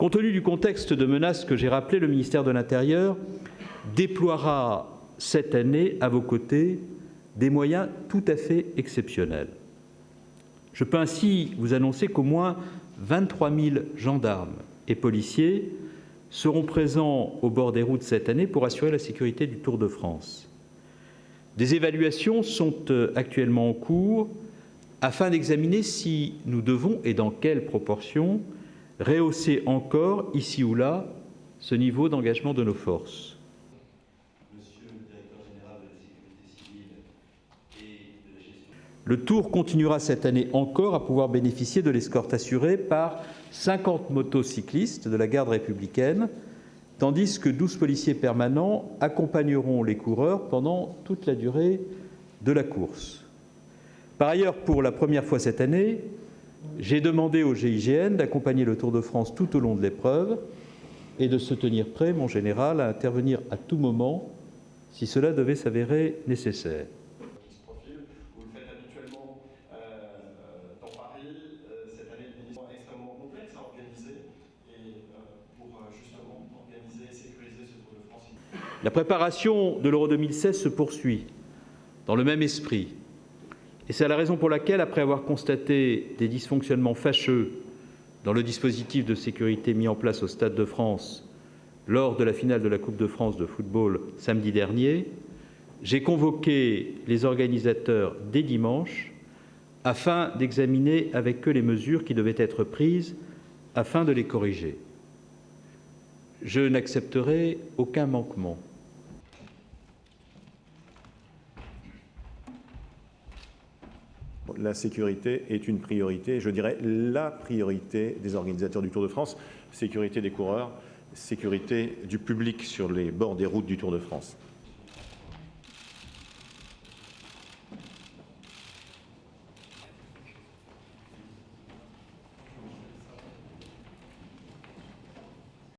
Compte tenu du contexte de menace que j'ai rappelé, le ministère de l'Intérieur déploiera cette année à vos côtés des moyens tout à fait exceptionnels. Je peux ainsi vous annoncer qu'au moins 23 000 gendarmes et policiers seront présents au bord des routes cette année pour assurer la sécurité du Tour de France. Des évaluations sont actuellement en cours afin d'examiner si nous devons, et dans quelle proportion, rehausser encore, ici ou là, ce niveau d'engagement de nos forces. Monsieur le directeur général de la sécurité civile et de la gestion... Le Tour continuera cette année encore à pouvoir bénéficier de l'escorte assurée par 50 motocyclistes de la garde républicaine, tandis que 12 policiers permanents accompagneront les coureurs pendant toute la durée de la course. Par ailleurs, pour la première fois cette année, j'ai demandé au GIGN d'accompagner le Tour de France tout au long de l'épreuve et de se tenir prêt, mon général, à intervenir à tout moment si cela devait s'avérer nécessaire. Vous le faites habituellement dans Paris. Cette année, une édition extrêmement complexe à organiser et pour justement organiser et sécuriser ce Tour de France. La préparation de l'Euro 2016 se poursuit dans le même esprit. Et c'est la raison pour laquelle, après avoir constaté des dysfonctionnements fâcheux dans le dispositif de sécurité mis en place au Stade de France lors de la finale de la Coupe de France de football samedi dernier, j'ai convoqué les organisateurs dès dimanche afin d'examiner avec eux les mesures qui devaient être prises afin de les corriger. Je n'accepterai aucun manquement. La sécurité est une priorité, je dirais la priorité des organisateurs du Tour de France, sécurité des coureurs, sécurité du public sur les bords des routes du Tour de France.